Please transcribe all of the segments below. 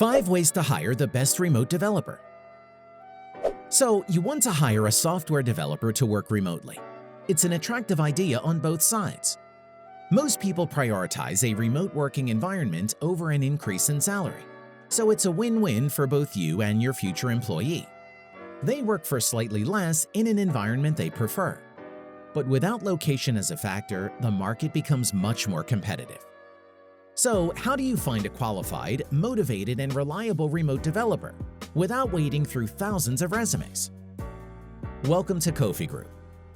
5 ways to hire the best remote developer. So, you want to hire a software developer to work remotely. It's an attractive idea on both sides. Most people prioritize a remote working environment over an increase in salary, so it's a win-win for both you and your future employee. They work for slightly less in an environment they prefer. But without location as a factor, the market becomes much more competitive. So, how do you find a qualified, motivated, and reliable remote developer without wading through thousands of resumes? Welcome to Kofi Group.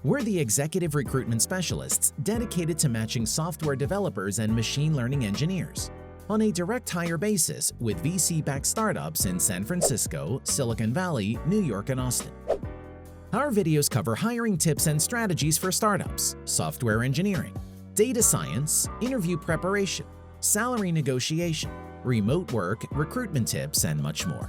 We're the executive recruitment specialists dedicated to matching software developers and machine learning engineers on a direct hire basis with VC-backed startups in San Francisco, Silicon Valley, New York, and Austin. Our videos cover hiring tips and strategies for startups, software engineering, data science, interview preparation, salary negotiation, remote work, recruitment tips, and much more.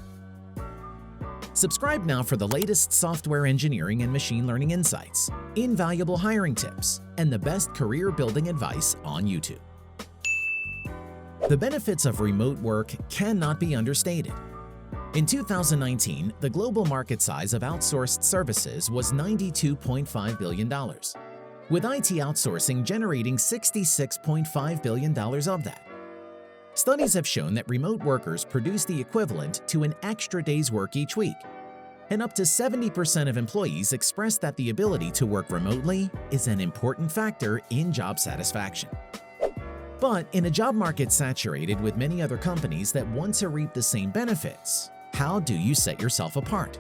Subscribe now for the latest software engineering and machine learning insights, invaluable hiring tips, and the best career-building advice on YouTube. The benefits of remote work cannot be understated. In 2019, the global market size of outsourced services was $92.5 billion, with IT outsourcing generating $66.5 billion of that. Studies have shown that remote workers produce the equivalent to an extra day's work each week, and up to 70% of employees express that the ability to work remotely is an important factor in job satisfaction. But in a job market saturated with many other companies that want to reap the same benefits, how do you set yourself apart?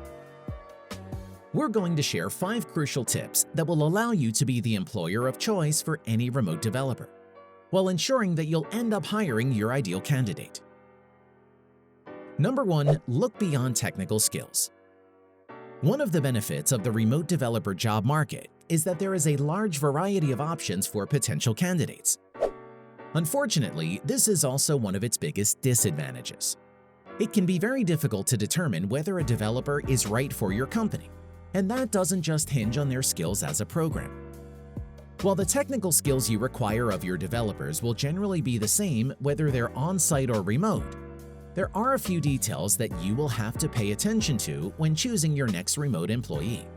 We're going to share 5 crucial tips that will allow you to be the employer of choice for any remote developer, while ensuring that you'll end up hiring your ideal candidate. Number 1. Look beyond technical skills. One of the benefits of the remote developer job market is that there is a large variety of options for potential candidates. Unfortunately, this is also one of its biggest disadvantages. It can be very difficult to determine whether a developer is right for your company, and that doesn't just hinge on their skills as a programmer. While the technical skills you require of your developers will generally be the same whether they're on-site or remote, there are a few details that you will have to pay attention to when choosing your next remote employee.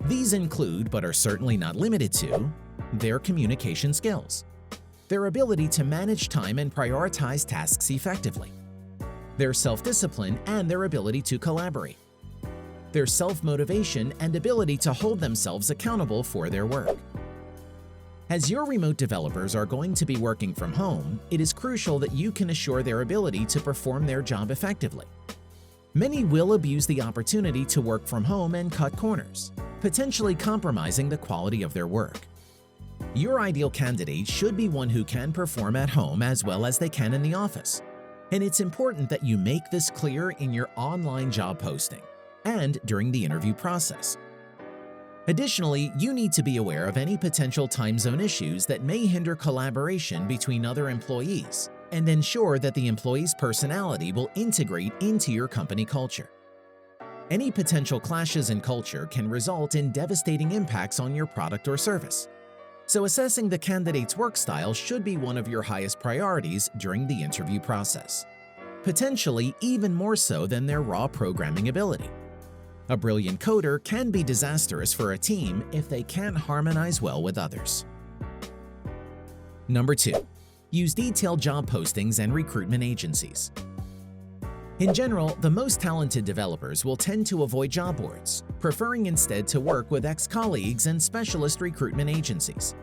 These include, but are certainly not limited to, their communication skills, their ability to manage time and prioritize tasks effectively, their self-discipline and their ability to collaborate, their self-motivation and ability to hold themselves accountable for their work. As your remote developers are going to be working from home, it is crucial that you can assure their ability to perform their job effectively. Many will abuse the opportunity to work from home and cut corners, potentially compromising the quality of their work. Your ideal candidate should be one who can perform at home as well as they can in the office, and it's important that you make this clear in your online job posting and during the interview process. Additionally, you need to be aware of any potential time zone issues that may hinder collaboration between other employees and ensure that the employee's personality will integrate into your company culture. Any potential clashes in culture can result in devastating impacts on your product or service, so assessing the candidate's work style should be one of your highest priorities during the interview process, potentially even more so than their raw programming ability. A brilliant coder can be disastrous for a team if they can't harmonize well with others. Number 2. Use detailed job postings and recruitment agencies. In general, the most talented developers will tend to avoid job boards, preferring instead to work with ex-colleagues and specialist recruitment agencies.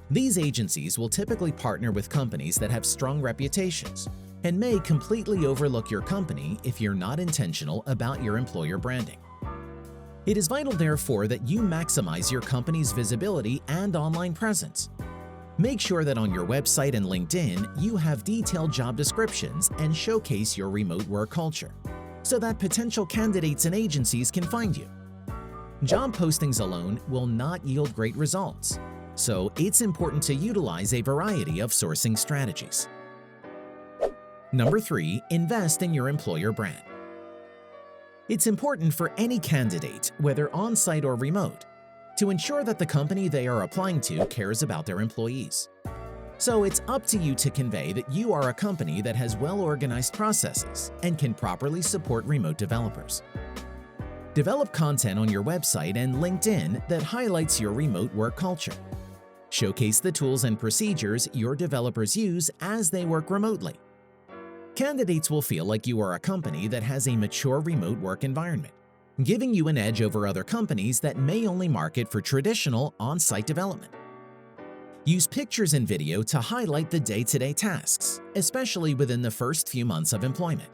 These agencies will typically partner with companies that have strong reputations and may completely overlook your company if you're not intentional about your employer branding. It is vital, therefore, that you maximize your company's visibility and online presence. Make sure that on your website and LinkedIn, you have detailed job descriptions and showcase your remote work culture, so that potential candidates and agencies can find you. Job postings alone will not yield great results, so it's important to utilize a variety of sourcing strategies. Number 3. Invest in your employer brand. It's important for any candidate, whether on-site or remote, to ensure that the company they are applying to cares about their employees. So it's up to you to convey that you are a company that has well-organized processes and can properly support remote developers. Develop content on your website and LinkedIn that highlights your remote work culture. Showcase the tools and procedures your developers use as they work remotely. Candidates will feel like you are a company that has a mature remote work environment, giving you an edge over other companies that may only market for traditional on-site development. Use pictures and video to highlight the day-to-day tasks, especially within the first few months of employment.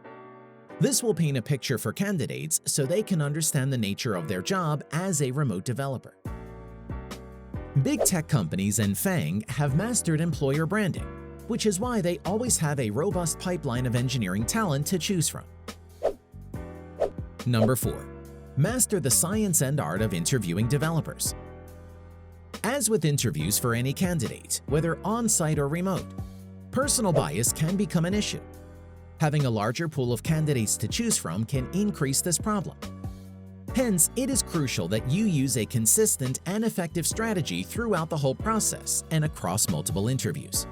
This will paint a picture for candidates so they can understand the nature of their job as a remote developer. Big tech companies and faang have mastered employer branding, which is why they always have a robust pipeline of engineering talent to choose from. Number 4. Master the science and art of interviewing developers. As with interviews for any candidate, whether on-site or remote, personal bias can become an issue. Having a larger pool of candidates to choose from can increase this problem. Hence, it is crucial that you use a consistent and effective strategy throughout the whole process and across multiple interviews.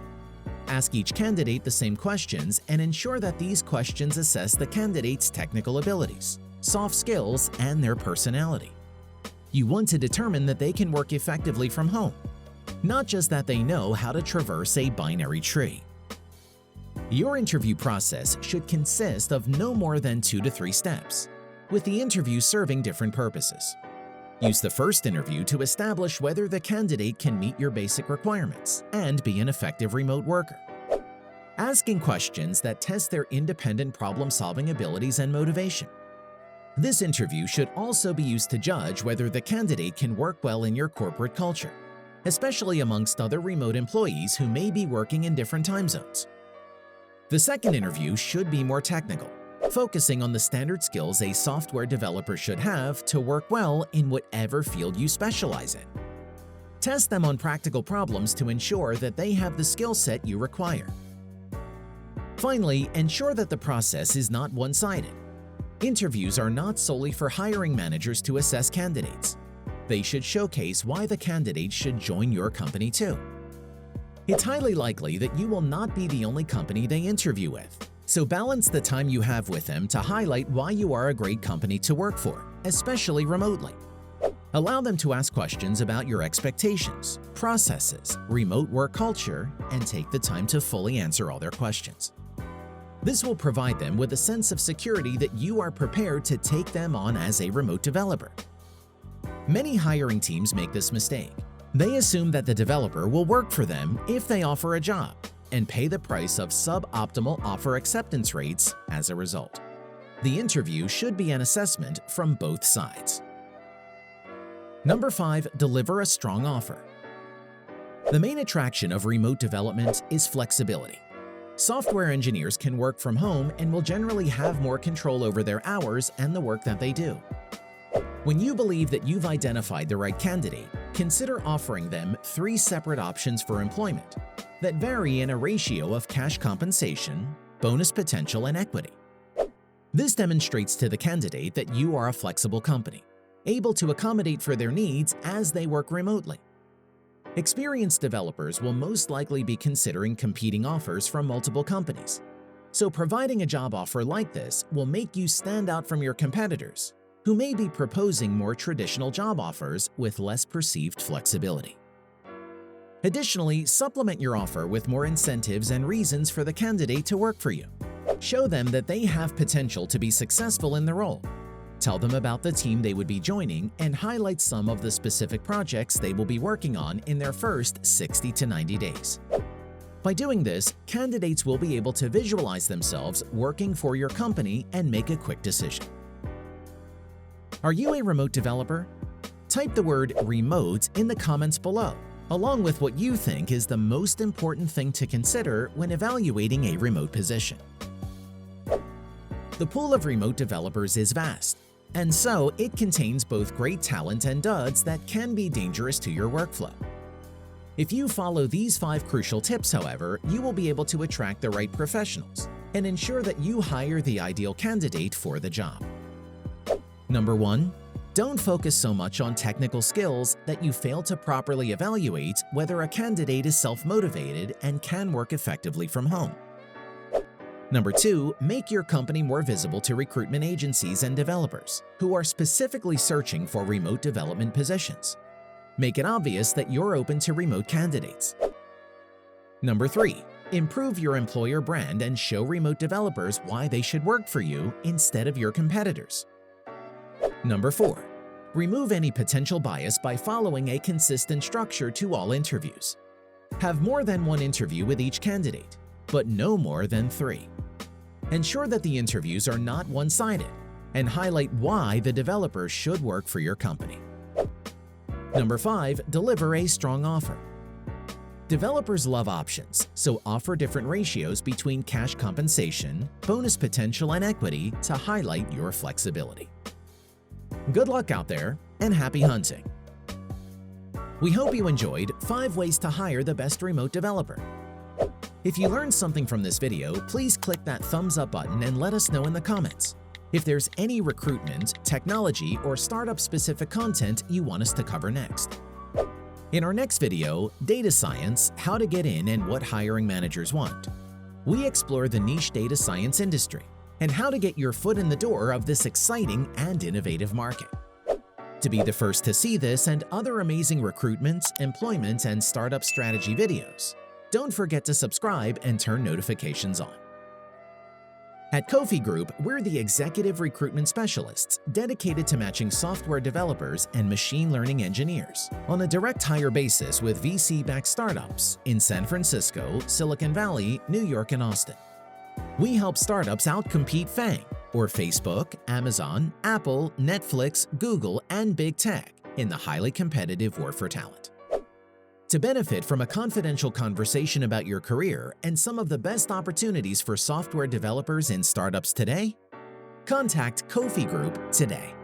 Ask each candidate the same questions and ensure that these questions assess the candidate's technical abilities, soft skills, and their personality. You want to determine that they can work effectively from home, not just that they know how to traverse a binary tree. Your interview process should consist of no more than 2 to 3 steps, with the interview serving different purposes. Use the first interview to establish whether the candidate can meet your basic requirements and be an effective remote worker. Asking questions that test their independent problem-solving abilities and motivation. This interview should also be used to judge whether the candidate can work well in your corporate culture, especially amongst other remote employees who may be working in different time zones. The second interview should be more technical, focusing on the standard skills a software developer should have to work well in whatever field you specialize in. Test them on practical problems to ensure that they have the skill set you require. Finally, ensure that the process is not one-sided. Interviews are not solely for hiring managers to assess candidates. They should showcase why the candidate should join your company too. It's highly likely that you will not be the only company they interview with, so balance the time you have with them to highlight why you are a great company to work for, especially remotely. Allow them to ask questions about your expectations, processes, remote work culture, and take the time to fully answer all their questions. This will provide them with a sense of security that you are prepared to take them on as a remote developer. Many hiring teams make this mistake. They assume that the developer will work for them if they offer a job and pay the price of suboptimal offer acceptance rates as a result. The interview should be an assessment from both sides. Number 5. Deliver a strong offer. The main attraction of remote development is flexibility. Software engineers can work from home and will generally have more control over their hours and the work that they do. When you believe that you've identified the right candidate, consider offering them 3 separate options for employment that vary in a ratio of cash compensation, bonus potential, and equity. This demonstrates to the candidate that you are a flexible company, able to accommodate for their needs as they work remotely. Experienced developers will most likely be considering competing offers from multiple companies, so providing a job offer like this will make you stand out from your competitors, who may be proposing more traditional job offers with less perceived flexibility. Additionally, supplement your offer with more incentives and reasons for the candidate to work for you. Show them that they have potential to be successful in the role. Tell them about the team they would be joining and highlight some of the specific projects they will be working on in their first 60 to 90 days. By doing this, candidates will be able to visualize themselves working for your company and make a quick decision. Are you a remote developer? Type the word remote in the comments below, along with what you think is the most important thing to consider when evaluating a remote position. The pool of remote developers is vast, and so it contains both great talent and duds that can be dangerous to your workflow. If you follow these 5 crucial tips, however, you will be able to attract the right professionals and ensure that you hire the ideal candidate for the job. Number 1. Don't focus so much on technical skills that you fail to properly evaluate whether a candidate is self-motivated and can work effectively from home. Number 2, make your company more visible to recruitment agencies and developers who are specifically searching for remote development positions. Make it obvious that you're open to remote candidates. Number 3, improve your employer brand and show remote developers why they should work for you instead of your competitors. Number 4, remove any potential bias by following a consistent structure to all interviews. Have more than one interview with each candidate, but no more than 3. Ensure that the interviews are not one-sided and highlight why the developer should work for your company. Number 5, deliver a strong offer. Developers love options, so offer different ratios between cash compensation, bonus potential, and equity to highlight your flexibility. Good luck out there, and happy hunting! We hope you enjoyed 5 ways to hire the best remote developer. If you learned something from this video, please click that thumbs up button and let us know in the comments. If there's any recruitment, technology, or startup-specific content you want us to cover next. In our next video, Data Science, How to Get In and What Hiring Managers Want, we explore the niche data science industry and how to get your foot in the door of this exciting and innovative market. To be the first to see this and other amazing recruitment, employment, and startup strategy videos, don't forget to subscribe and turn notifications on. At Kofi Group, we're the executive recruitment specialists dedicated to matching software developers and machine learning engineers on a direct hire basis with VC-backed startups in San Francisco, Silicon Valley, New York, and Austin. We help startups outcompete FANG, or Facebook, Amazon, Apple, Netflix, Google, and Big Tech in the highly competitive war for talent. To benefit from a confidential conversation about your career and some of the best opportunities for software developers in startups today, contact Kofi Group today.